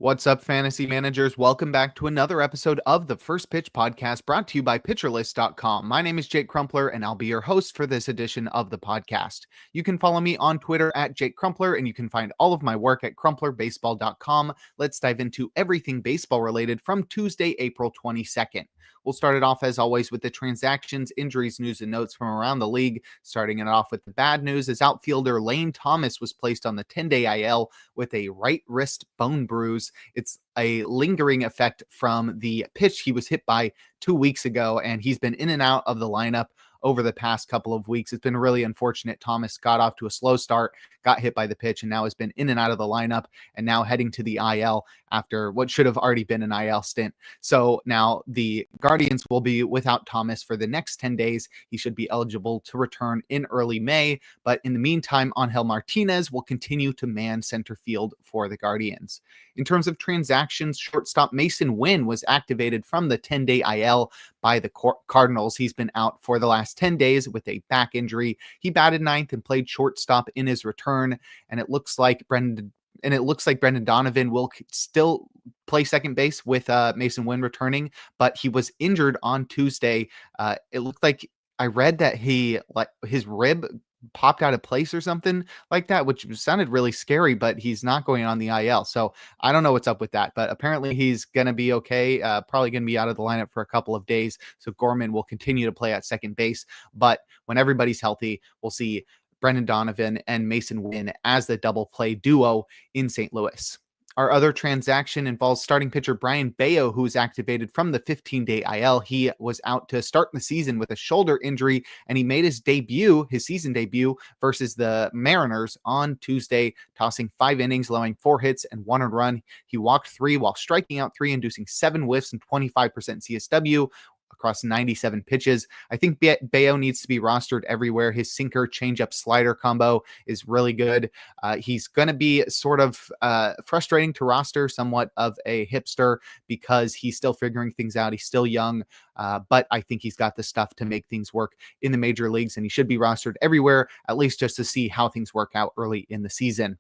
What's up, fantasy managers? Welcome back to another episode of the First Pitch Podcast brought to you by PitcherList.com. My name is Jake Crumpler, and I'll be your host for this edition of the podcast. You can follow me on Twitter at Jake Crumpler, and you can find all of my work at CrumplerBaseball.com. Let's dive into everything baseball related from Tuesday, April 22nd. We'll start it off, as always, with the transactions, injuries, news, and notes from around the league. Starting it off with the bad news, as outfielder Lane Thomas was placed on the 10-day IL with a right wrist bone bruise. It's a lingering effect from the pitch he was hit by 2 weeks ago, and he's been in and out of the lineup over the past couple of weeks. It's been really unfortunate. Thomas got off to a slow start, got hit by the pitch, and now has been in and out of the lineup, and now heading to the IL after what should have already been an IL stint. So now the Guardians will be without Thomas for the next 10 days. He should be eligible to return in early May, but in the meantime, Angel Martinez will continue to man center field for the Guardians. In terms of transactions, shortstop Mason Wynn was activated from the 10-day IL by the Cardinals. He's been out for the last 10 days with a back injury. He batted ninth and played shortstop in his return, and it looks like Brendan Donovan will still play second base with Mason Wynn returning, but he was injured on Tuesday. It looked like I read that his rib popped out of place or something like that, which sounded really scary, but he's not going on the IL. So I don't know what's up with that, but apparently he's going to be okay. Probably going to be out of the lineup for a couple of days. So Gorman will continue to play at second base, but when everybody's healthy, we'll see Brendan Donovan and Mason Wynn as the double play duo in St. Louis. Our other transaction involves starting pitcher Brian Bayo, who was activated from the 15-day IL. He was out to start the season with a shoulder injury, and he made his season debut versus the Mariners on Tuesday, tossing 5 innings, allowing 4 hits and 1 earned run. He walked 3 while striking out 3, inducing 7 whiffs and 25% CSW across 97 pitches. I think Bayo needs to be rostered everywhere. His sinker, changeup, slider combo is really good. He's going to be sort of frustrating to roster, somewhat of a hipster, because he's still figuring things out. He's still young, but I think he's got the stuff to make things work in the major leagues, and he should be rostered everywhere, at least just to see how things work out early in the season.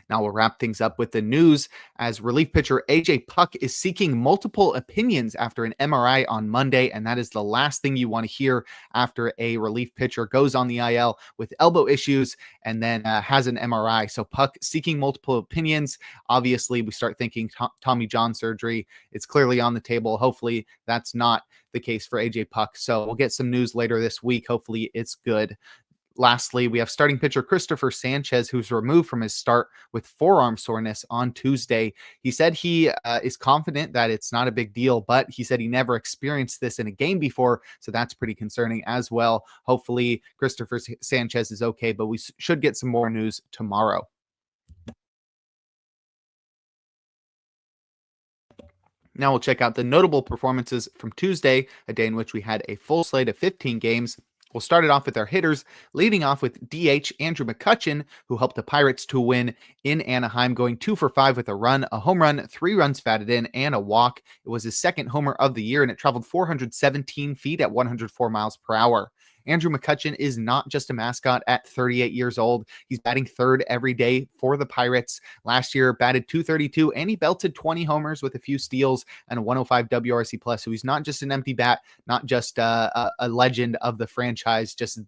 Now we'll wrap things up with the news, as relief pitcher AJ Puk is seeking multiple opinions after an MRI on Monday, and that is the last thing you want to hear after a relief pitcher goes on the IL with elbow issues and then has an MRI. So Puk seeking multiple opinions. Obviously, we start thinking Tommy John surgery. It's clearly on the table. Hopefully, that's not the case for AJ Puk. So we'll get some news later this week. Hopefully, it's good. Lastly, we have starting pitcher Christopher Sanchez, who's removed from his start with forearm soreness on Tuesday. He said he is confident that it's not a big deal, but he said he never experienced this in a game before, so that's pretty concerning as well. Hopefully, Christopher Sanchez is okay, but we should get some more news tomorrow. Now we'll check out the notable performances from Tuesday, a day in which we had a full slate of 15 games. We'll start it off with our hitters, leading off with DH Andrew McCutchen, who helped the Pirates to win in Anaheim, going 2 for 5 with a run, a home run, 3 runs batted in, and a walk. It was his second homer of the year, and it traveled 417 feet at 104 miles per hour. Andrew McCutchen is not just a mascot at 38 years old. He's batting third every day for the Pirates. Last year, batted .232, and he belted 20 homers with a few steals and a 105 WRC+. So he's not just an empty bat, not just a legend of the franchise, just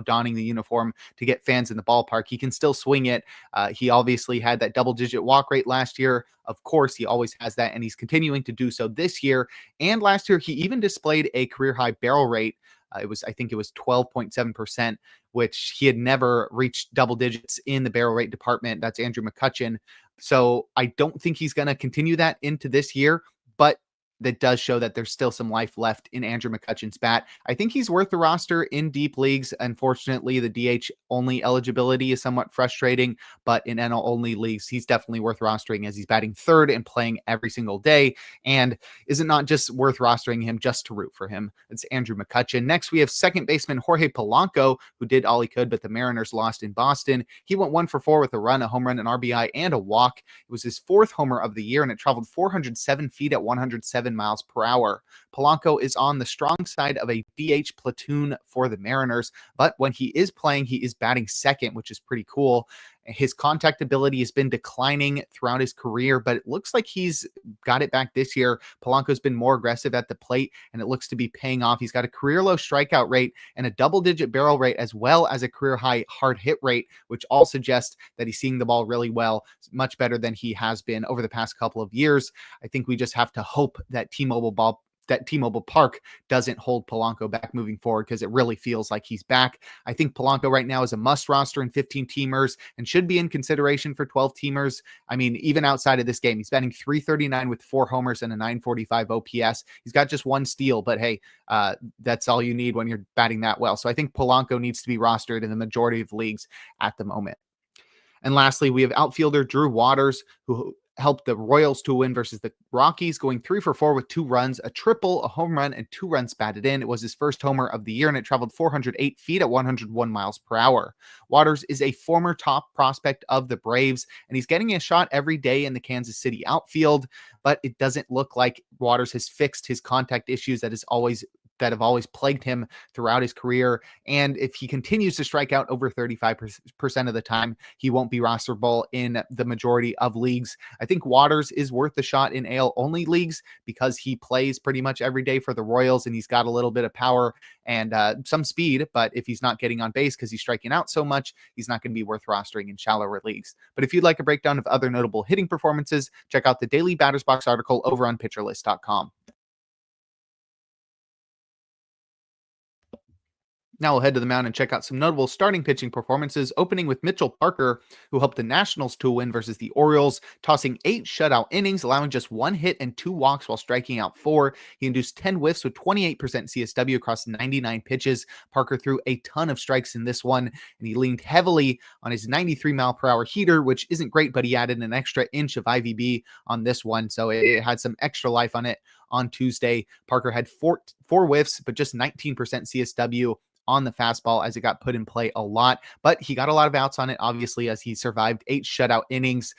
donning the uniform to get fans in the ballpark. He can still swing it. He obviously had that double-digit walk rate last year. Of course, he always has that, and he's continuing to do so this year. And last year, he even displayed a career-high barrel rate. I think it was 12.7%, which he had never reached double digits in the barrel rate department. That's Andrew McCutchen. So I don't think he's going to continue that into this year, but that does show that there's still some life left in Andrew McCutchen's bat. I think he's worth the roster in deep leagues. Unfortunately, the DH only eligibility is somewhat frustrating, but in NL only leagues, he's definitely worth rostering, as he's batting third and playing every single day. And is it not just worth rostering him just to root for him? It's Andrew McCutchen. Next, we have second baseman Jorge Polanco, who did all he could, but the Mariners lost in Boston. He went 1 for 4 with a run, a home run, an RBI, and a walk. It was his 4th homer of the year, and it traveled 407 feet at 107 miles per hour. Polanco is on the strong side of a DH platoon for the Mariners, but when he is playing, he is batting second, which is pretty cool. His contact ability has been declining throughout his career, but it looks like he's got it back this year. Polanco's been more aggressive at the plate, and it looks to be paying off. He's got a career low strikeout rate and a double-digit barrel rate, as well as a career high hard hit rate, which all suggest that he's seeing the ball really well, much better than he has been over the past couple of years. I think we just have to hope that T-Mobile Park doesn't hold Polanco back moving forward, because it really feels like he's back. I think Polanco right now is a must roster in 15 teamers and should be in consideration for 12 teamers. I mean, even outside of this game, he's batting .339 with 4 homers and a .945 OPS. He's got just 1 steal, but hey, that's all you need when you're batting that well. So I think Polanco needs to be rostered in the majority of leagues at the moment. And lastly, we have outfielder Drew Waters, who helped the Royals to win versus the Rockies, going 3 for 4 with 2 runs, a triple, a home run, and 2 runs batted in. It was his first homer of the year, and it traveled 408 feet at 101 miles per hour. Waters is a former top prospect of the Braves, and he's getting a shot every day in the Kansas City outfield, but it doesn't look like Waters has fixed his contact issues that have always plagued him throughout his career. And if he continues to strike out over 35% of the time, he won't be rosterable in the majority of leagues. I think Waters is worth the shot in AL only leagues because he plays pretty much every day for the Royals, and he's got a little bit of power and some speed. But if he's not getting on base because he's striking out so much, he's not going to be worth rostering in shallower leagues. But if you'd like a breakdown of other notable hitting performances, check out the Daily Batters Box article over on PitcherList.com. Now we'll head to the mound and check out some notable starting pitching performances, opening with Mitchell Parker, who helped the Nationals to win versus the Orioles, tossing 8 shutout innings, allowing just 1 hit and 2 walks while striking out 4. He induced 10 whiffs with 28% CSW across 99 pitches. Parker threw a ton of strikes in this one, and he leaned heavily on his 93-mile-per-hour heater, which isn't great, but he added an extra inch of IVB on this one, so it had some extra life on it. On Tuesday, Parker had four whiffs, but just 19% CSW on the fastball as it got put in play a lot, but he got a lot of outs on it, obviously, as he survived 8 shutout innings.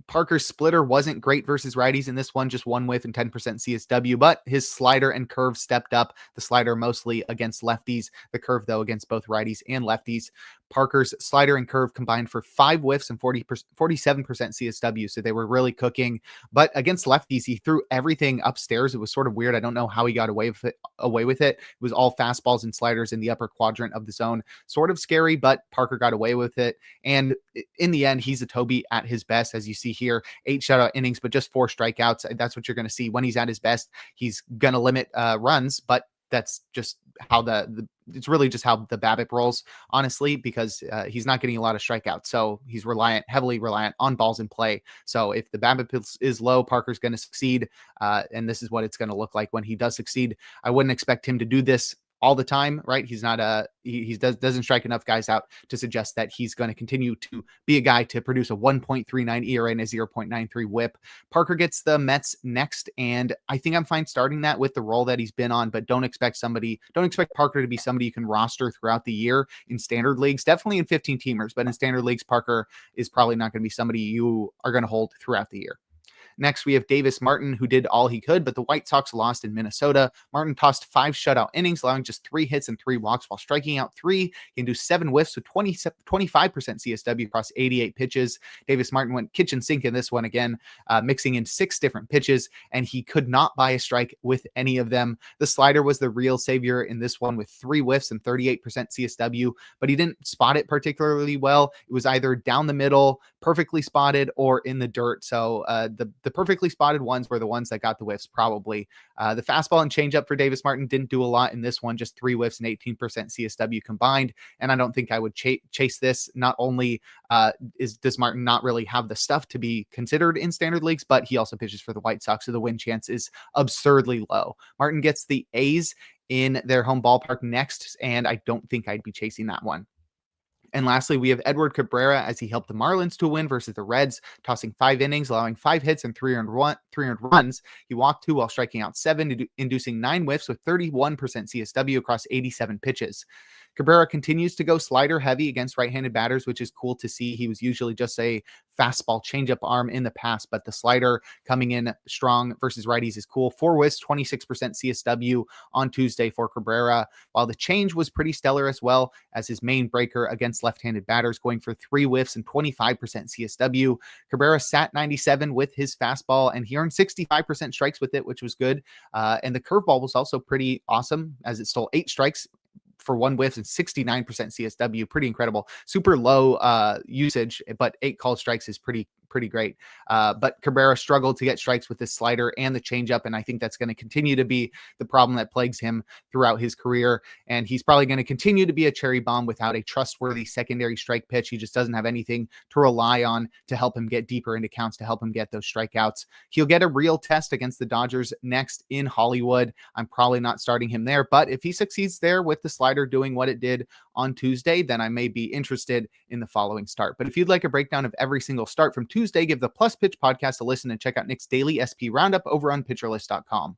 Parker's splitter wasn't great versus righties in this one, just 1 whiff and 10% CSW, but his slider and curve stepped up. The slider mostly against lefties, the curve, though, against both righties and lefties. Parker's slider and curve combined for 5 whiffs and 47% CSW, so they were really cooking. But against lefties, he threw everything upstairs. It was sort of weird. I don't know how he got away with it. It was all fastballs and sliders in the upper quadrant of the zone. Sort of scary, but Parker got away with it. And in the end, he's a Toby at his best, as you see here. 8 shutout innings, but just 4 strikeouts. That's what you're going to see when he's at his best. He's going to limit runs, but that's just how it's really just how the BABIP rolls, honestly, because he's not getting a lot of strikeouts. So he's heavily reliant on balls in play. So if the BABIP is low, Parker's going to succeed. And this is what it's going to look like when he does succeed. I wouldn't expect him to do this all the time, right? He's not he doesn't strike enough guys out to suggest that he's going to continue to be a guy to produce a 1.39 ERA and a 0.93 whip. Parker gets the Mets next, and I think I'm fine starting that with the role that he's been on, but don't expect Parker to be somebody you can roster throughout the year in standard leagues, definitely in 15 teamers, but in standard leagues, Parker is probably not going to be somebody you are going to hold throughout the year. Next, we have Davis Martin, who did all he could, but the White Sox lost in Minnesota. Martin tossed 5 shutout innings, allowing just 3 hits and 3 walks while striking out 3. He induced 7 whiffs with 25% CSW across 88 pitches. Davis Martin went kitchen sink in this one again, mixing in 6 different pitches, and he could not buy a strike with any of them. The slider was the real savior in this one with 3 whiffs and 38% CSW, but he didn't spot it particularly well. It was either down the middle, perfectly spotted, or in the dirt. So the perfectly spotted ones were the ones that got the whiffs, probably. The fastball and changeup for Davis Martin didn't do a lot in this one, just 3 whiffs and 18% CSW combined. And I don't think I would chase this. Not only does Martin not really have the stuff to be considered in standard leagues, but he also pitches for the White Sox, so the win chance is absurdly low. Martin gets the A's in their home ballpark next, and I don't think I'd be chasing that one. And lastly, we have Edward Cabrera as he helped the Marlins to win versus the Reds, tossing 5 innings, allowing 5 hits and 3 earned runs. He walked 2 while striking out 7, inducing 9 whiffs with 31% CSW across 87 pitches. Cabrera continues to go slider heavy against right-handed batters, which is cool to see. He was usually just a fastball changeup arm in the past, but the slider coming in strong versus righties is cool. 4 whiffs, 26% CSW on Tuesday for Cabrera, while the change was pretty stellar as well as his main breaker against left-handed batters, going for 3 whiffs and 25% CSW. Cabrera sat 97 with his fastball, and he earned 65% strikes with it, which was good. And the curveball was also pretty awesome, as it stole 8 strikes for 1 whiff and 69% CSW. Pretty incredible. Super low usage, but 8 called strikes is pretty great. But Cabrera struggled to get strikes with this slider and the changeup, and I think that's going to continue to be the problem that plagues him throughout his career. And he's probably going to continue to be a cherry bomb without a trustworthy secondary strike pitch. He just doesn't have anything to rely on to help him get deeper into counts, to help him get those strikeouts. He'll get a real test against the Dodgers next in Hollywood. I'm probably not starting him there, but if he succeeds there with the slider doing what it did on Tuesday, then I may be interested in the following start. But if you'd like a breakdown of every single start from Tuesday, give the Plus Pitch podcast a listen and check out Nick's daily SP roundup over on pitcherlist.com.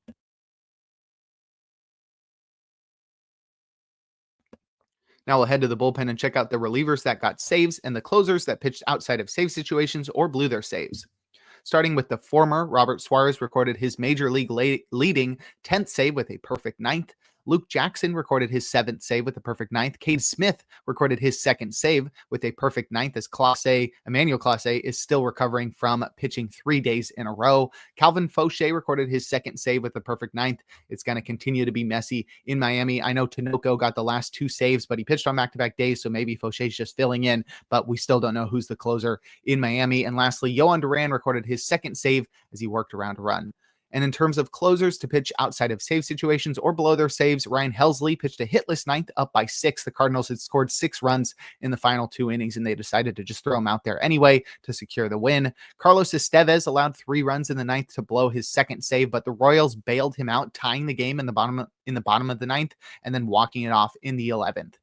Now we'll head to the bullpen and check out the relievers that got saves and the closers that pitched outside of save situations or blew their saves. Starting with the former, Robert Suarez recorded his major league leading 10th save with a perfect 9th. Luke Jackson recorded his 7th save with a perfect 9th. Cade Smith recorded his 2nd save with a perfect 9th, as Emmanuel Clase is still recovering from pitching 3 days in a row. Calvin Fauché recorded his 2nd save with a perfect 9th. It's going to continue to be messy in Miami. I know Tinoco got the last 2 saves, but he pitched on back-to-back days, so maybe Fauché's just filling in, but we still don't know who's the closer in Miami. And lastly, Yohan Duran recorded his 2nd save as he worked around a run. And in terms of closers to pitch outside of save situations or below their saves, Ryan Helsley pitched a hitless 9th up by 6. The Cardinals had scored 6 runs in the final 2 innings, and they decided to just throw him out there anyway to secure the win. Carlos Estevez allowed 3 runs in the 9th to blow his 2nd save, but the Royals bailed him out, tying the game in the bottom of the 9th and then walking it off in the 11th.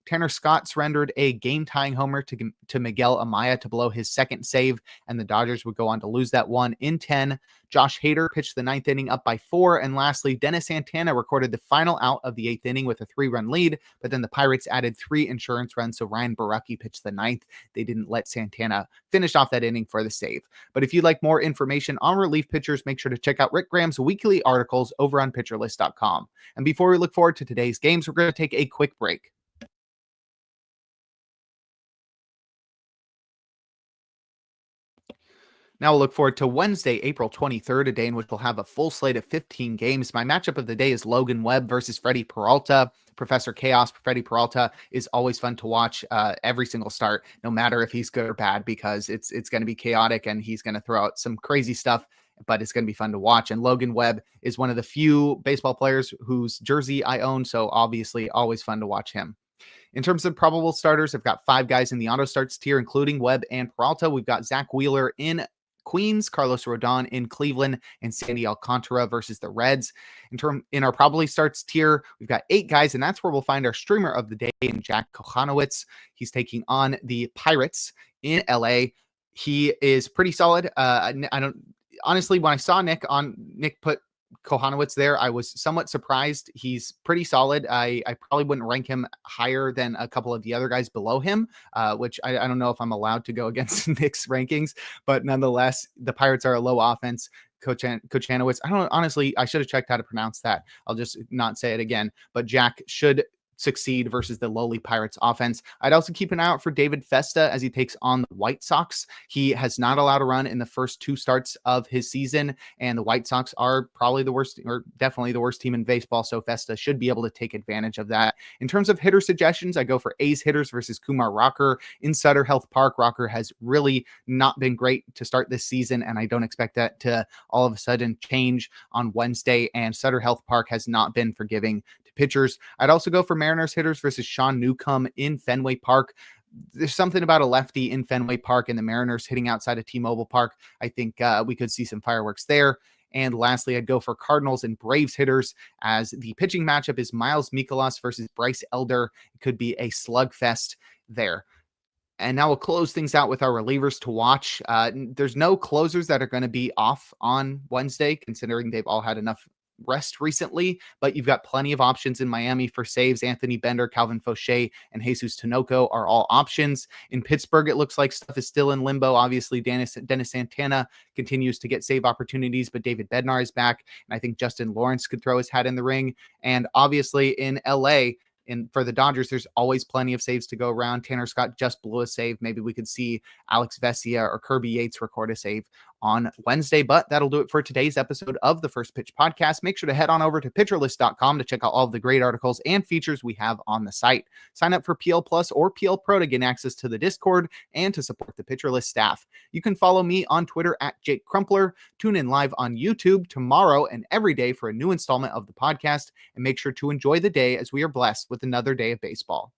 Tanner Scott surrendered a game-tying homer to Miguel Amaya to blow his 2nd save, and the Dodgers would go on to lose that one in 10. Josh Hader pitched the 9th inning up by 4, and lastly, Dennis Santana recorded the final out of the 8th inning with a 3-run lead, but then the Pirates added 3 insurance runs, so Ryan Baracki pitched the 9th. They didn't let Santana finish off that inning for the save. But if you'd like more information on relief pitchers, make sure to check out Rick Graham's weekly articles over on pitcherlist.com. And before we look forward to today's games, we're going to take a quick break. Now we'll look forward to Wednesday, April 23rd, a day in which we'll have a full slate of 15 games. My matchup of the day is Logan Webb versus Freddie Peralta. Professor Chaos, Freddie Peralta, is always fun to watch every single start, no matter if he's good or bad, because it's going to be chaotic and he's going to throw out some crazy stuff, but it's going to be fun to watch. And Logan Webb is one of the few baseball players whose jersey I own, so obviously always fun to watch him. In terms of probable starters, I've got 5 guys in the auto starts tier, including Webb and Peralta. We've got Zach Wheeler in Queens, Carlos Rodon in Cleveland, and Sandy Alcantara versus the Reds. In our probably starts tier, we've got 8 guys, and that's where we'll find our streamer of the day in Jack Kochanowicz. He's taking on the Pirates in LA. He is pretty solid. Honestly, when I saw Nick put Kochanowicz there, I was somewhat surprised. He's pretty solid. I probably wouldn't rank him higher than a couple of the other guys below him, which I don't know if I'm allowed to go against Nick's rankings, but nonetheless, the Pirates are a low offense. Kochanowicz, I should have checked how to pronounce that. I'll just not say it again, but Jack should succeed versus the lowly Pirates offense. I'd also keep an eye out for David Festa as he takes on the White Sox. He has not allowed a run in the first 2 starts of his season, and the White Sox are probably the worst, or definitely the worst team in baseball, so Festa should be able to take advantage of that. In terms of hitter suggestions, I go for A's hitters versus Kumar Rocker. In Sutter Health Park, Rocker has really not been great to start this season, and I don't expect that to all of a sudden change on Wednesday, and Sutter Health Park has not been forgiving to pitchers. I'd also go for Mariners hitters versus Sean Newcomb in Fenway Park. There's something about a lefty in Fenway Park and the Mariners hitting outside of T-Mobile Park. I think we could see some fireworks there. And lastly, I'd go for Cardinals and Braves hitters, as the pitching matchup is Miles Mikolas versus Bryce Elder. It could be a slugfest there. And now we'll close things out with our relievers to watch. There's no closers that are going to be off on Wednesday, considering they've all had enough rest recently, but you've got plenty of options in Miami for saves. Anthony Bender, Calvin Fauché, and Jesus Tinoco are all options. In Pittsburgh, it looks like stuff is still in limbo. Obviously, Dennis Santana continues to get save opportunities, but David Bednar is back, and I think Justin Lawrence could throw his hat in the ring. And obviously in LA, for the Dodgers, there's always plenty of saves to go around. Tanner Scott just blew a save. Maybe we could see Alex Vesia or Kirby Yates record a save on Wednesday, but that'll do it for today's episode of the First Pitch Podcast. Make sure to head on over to pitcherlist.com to check out all of the great articles and features we have on the site. Sign up for PL Plus or PL Pro to gain access to the Discord and to support the Pitcher List staff. You can follow me on Twitter at Jake Crumpler. Tune in live on YouTube tomorrow and every day for a new installment of the podcast, and make sure to enjoy the day as we are blessed with another day of baseball.